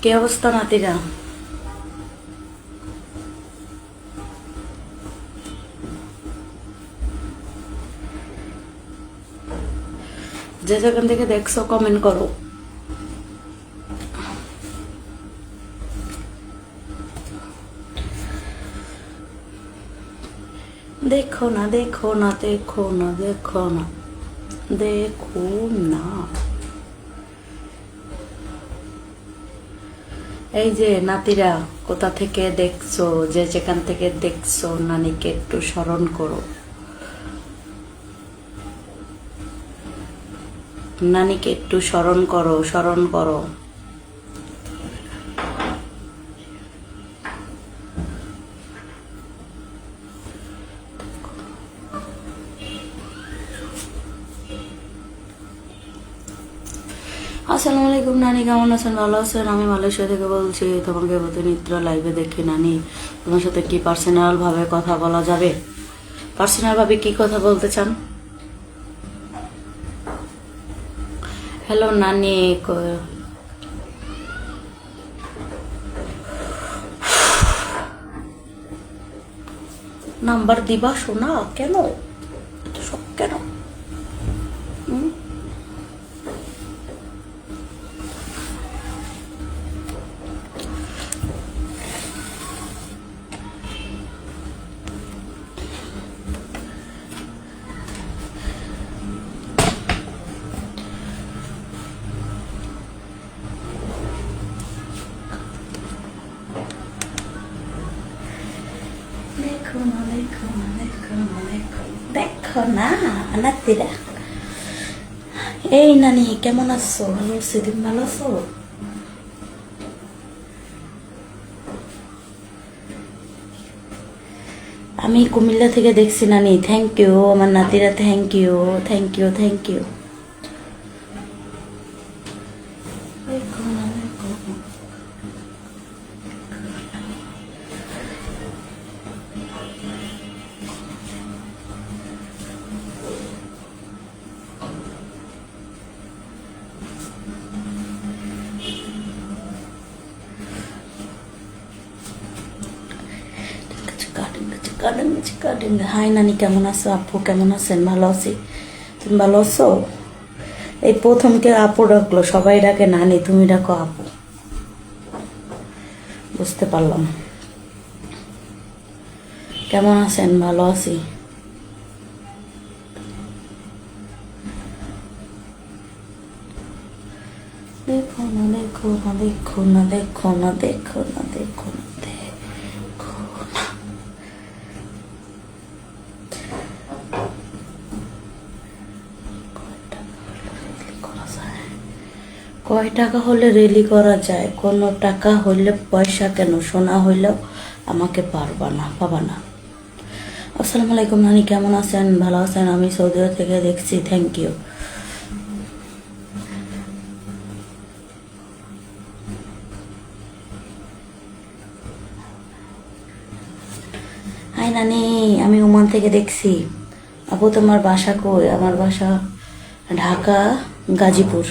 কি অবস্থা নাতিরা? যে যেখান থেকে দেখছো কমেন্ট করো। দেখো না, দেখো না, দেখো না, দেখো না, দেখো না। এই যে নাতিরা, কোথা থেকে দেখছো, যে যেখান থেকে দেখছো, নানিকে একটু স্মরণ করো। নানিকে একটু স্মরণ করো, স্মরণ করো। আসসালামু আলাইকুম নানি, কেমন আছেন? ভালো আছেন? আমি মালয়েশিয়া থেকে বলছি। তোমাকে প্রতিনিত্র লাইভে দেখি নানি। তোমার সাথে কি পার্সোনাল ভাবে কথা বলা যাবে? পার্সোনাল ভাবে কি কথা বলতে চান? হ্যালো নানি। নাম্বার দিবা শোনা? কেন এত সব কেন? দেখো না, দেখো না, দেখো না, দেখো দেখো না নাতিরা। এই নানি কেমন আছো? ভালো আছি, তুমি ভালো আছো? আমি কুমিল্লা থেকে দেখছি নানি। থ্যাংক ইউ আমার নাতিরা, thank you, thank you, thank you. Hi নানি, কেমন আছো? আপু কেমন আছেন? ভালো আছি, তুমি ভালো আছো? এই প্রথম কে আপু ডাকলো, সবাই ডাকে নানি, তুমি ডাকো আপু। বুঝতে পারলাম। কেমন আছেন? ভালো আছি। দেখো না, দেখো না, দেখো না, দেখো না, দেখো না, দেখো না, দেখো না। কয় টাকা হলে রেলি করা যায়? কোনো টাকা হইলে, পয়সা কেন, সোনা হইলেও আমাকে পারবা না, পাবা না। আসসালামু আলাইকুম নানি, কেমন আছেন? ভালো আছেন? আমি সৌদি আরব থেকে দেখছি, থ্যাংক ইউ। হাই নানি, আমি ওমান থেকে দেখছি। আপু তোমার বাসা কই? আমার বাসা ঢাকা, গাজীপুর।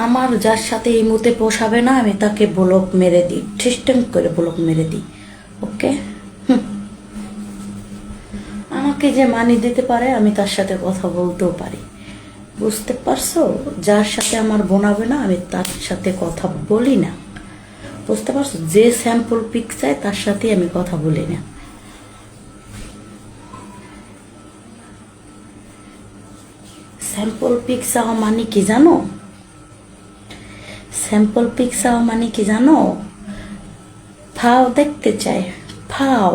আমার যার সাথে এই মুহূর্তে পোষাবে না, আমি তাকে ব্লক মেরে দিই, ঠিস্টেম করে ব্লক মেরে দিই। ওকে, আমাকে যে মানি দিতে পারে আমি তার সাথে কথা বলতেও পারি। বুঝতে পারছো? যার সাথে আমার বোনাবে না, আমি তার সাথে কথা বলি না। বুঝতে পারছো? যে স্যাম্পল পিক চায় তার সাথে আমি কথা বলি না। স্যাম্পল পিক চাওয়া মানে কি জানো? স্যাম্পল পিক চাওয়া মানে কি জানো? ফাও দেখতে চাই, ফাও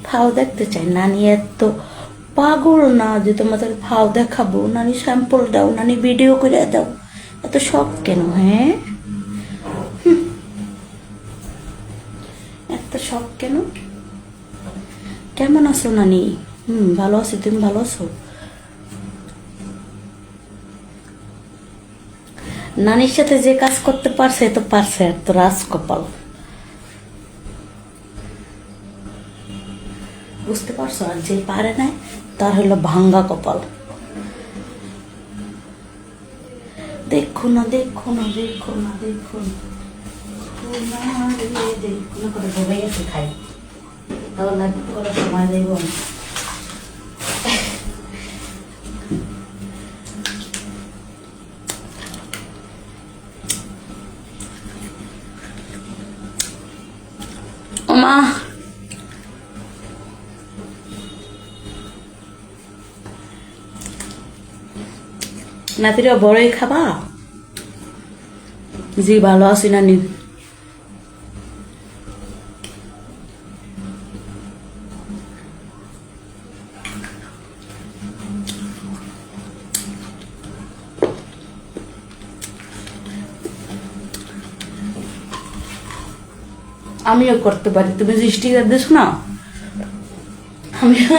ফাও দেখতে চাই। নানি এত পাগল না যে তোমাদের ফাও দেখাবো। নানি স্যাম্পল দাও, নানি ভিডিও করে দাও। এত শখ কেন? হ্যাঁ, এত শখ কেন? কেমন আছো নানি? ভালো আছি, তুমি ভালো আছো? নানির সাথে যে কাজ করতে পারছে তো পারছে, আর তো রাজকপাল। বুঝতে পারছো? আর যে পারে না তার হলো ভাঙ্গা কপাল। দেখো না দেখো না দেখো না দেখো না দেখো না করে ভেবে গেছে খাই, তাহলে করে সময় দেব না। ও মা, নাতিরা বড়ই খাবা? জি ভালো আছি নানি। আমিও করতে পারি, তুমি যে স্টিকার দিস না, আমিও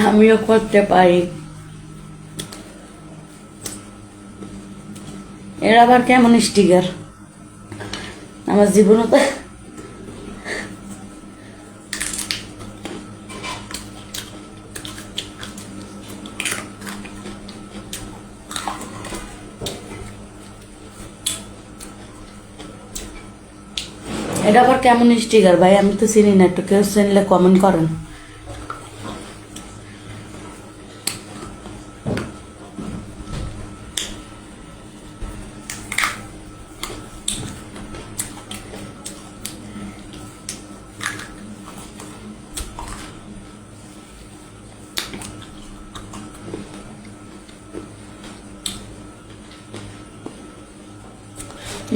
আমিও করতে পারি। এরা আবার কেমন স্টিকার? আমার জীবনে তো এটা আবার কেমন স্টিকার ভাই? আমি তো চিনি না, একটু কেউ চিনলে কমেন্ট করেন।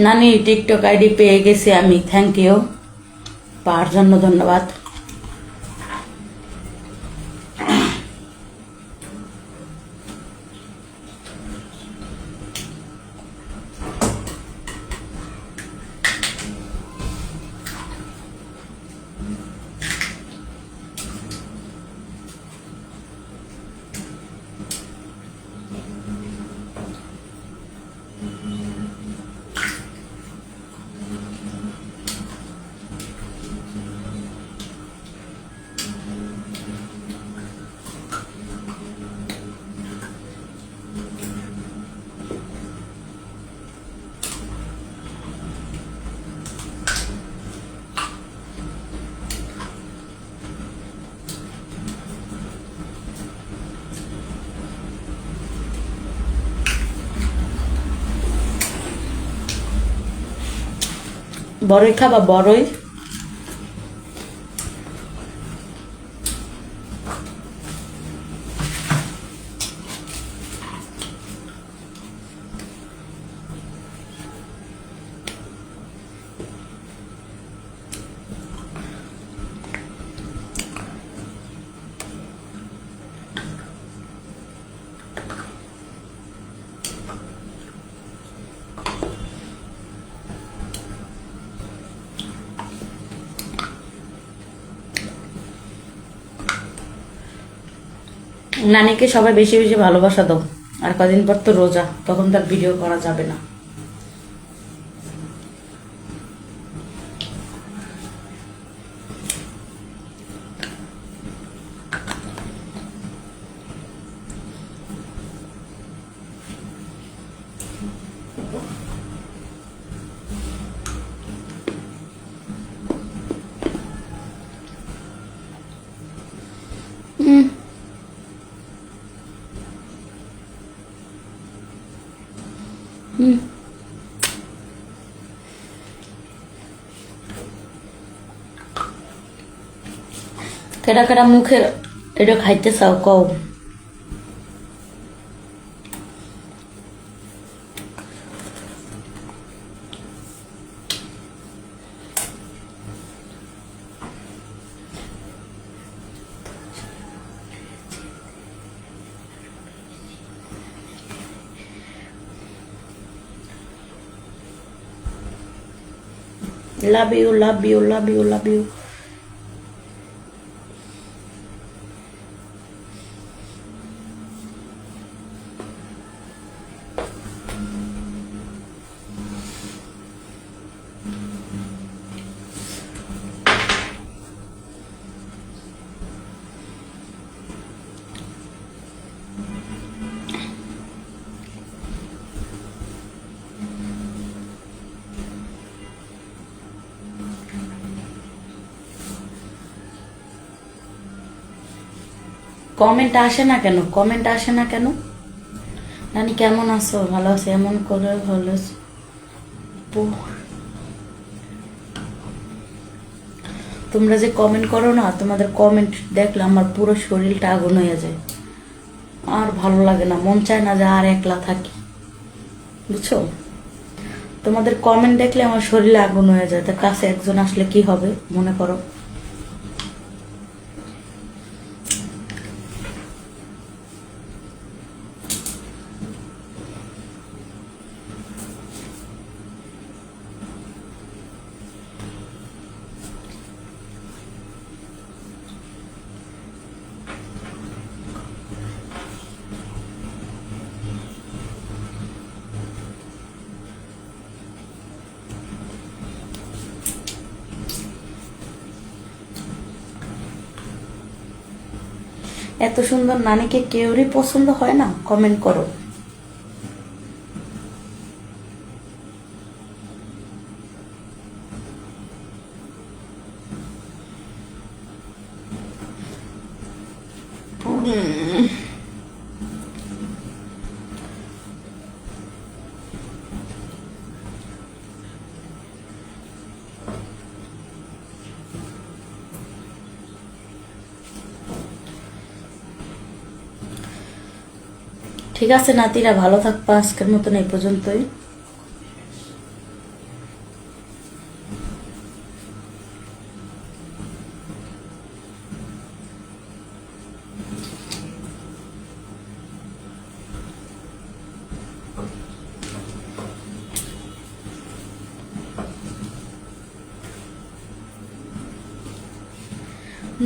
নানি টিকটক আইডি পেয়ে গেছি আমি, থ্যাংক ইউ, পাওয়ার জন্য ধন্যবাদ। বড়ই খাবা? বড়ই নানিকে সবাই বেশি বেশি ভালোবাসা দাও। আর কদিন পর তো রোজা, তখন তার ভিডিও করা যাবে না। কেডা কেডা মুখে এটা খাইতে চাও কও? Love you, love you, love you, love you. Comment আসে না কেন? কমেন্ট আসে না কেন? নানি কেমন আছো? ভালো আছো? এমন করে ভালো আছো? তোমরা যে কমেন্ট করো না, তোমাদের কমেন্ট দেখলে আমার পুরো শরীরটা আগুন হয়ে যায়। আর ভালো লাগে না, মন চায় না যে আর একলা থাকি, বুঝছো? তোমাদের কমেন্ট দেখলে আমার শরীরে আগুন হয়ে যায়। তা কাছে একজন আসলে কি হবে মনে করো? এত সুন্দর নানিকে কেউরই পছন্দ হয় না? কমেন্ট করো। ঠিক আছে নাতিরা, ভালো থাকবা। আজকের মতন এই পর্যন্তই।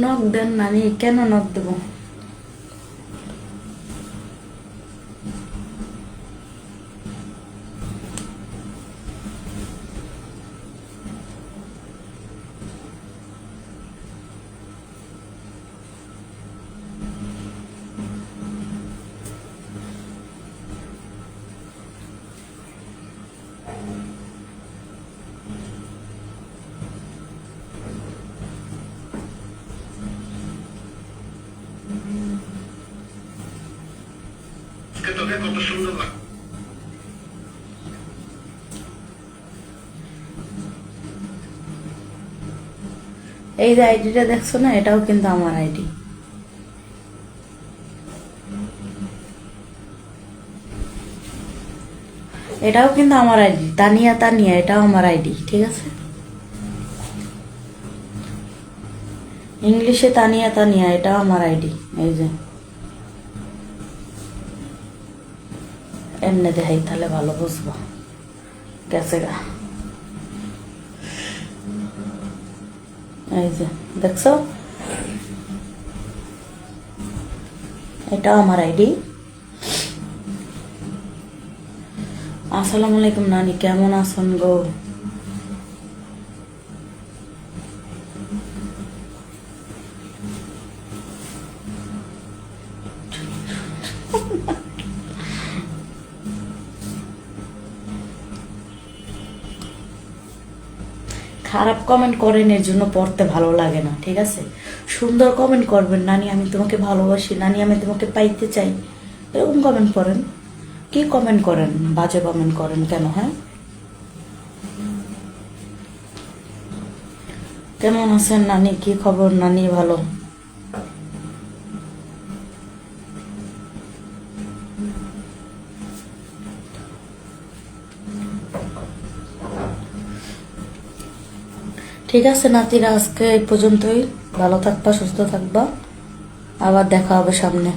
নক দেন নানি। কেন নক দেবো? তোকে কত সুন্দর লাগে। এই যে আইডিটা দেখছো না, এটাও কিন্তু আমার আইডি। এটাও কিন্তু আমার আইডি। তানিয়া তানিয়া, এটাও আমার আইডি, ঠিক আছে? ইংলিশে তানিয়া তানিয়া, এটাও আমার আইডি। এই যে এমনি দেখাই, তাহলে ভালো বুঝবো। গেছে গা। এই যে দেখছো, এটাও আমার আইডি। আসসালামু আলাইকুম নানি, কেমন আছেন গো? খারাপ কমেন্ট করেন, এর জন্য পড়তে ভালো লাগে না, ঠিক আছে? সুন্দর কমেন্ট করবেন, নানি আমি তোমাকে ভালোবাসি, নানি আমি তোমাকে পাইতে চাই, এরকম কমেন্ট করেন। কি কমেন্ট করেন? বাজে কমেন্ট করেন কেন? হ্যাঁ, কেমন আছেন নানি? কি খবর নানি? ভালো? ঠিক আছে নাতিরা, আজকে এই পর্যন্তই। ভালো থাকবা, সুস্থ থাকবা, আবার দেখা হবে সামনে।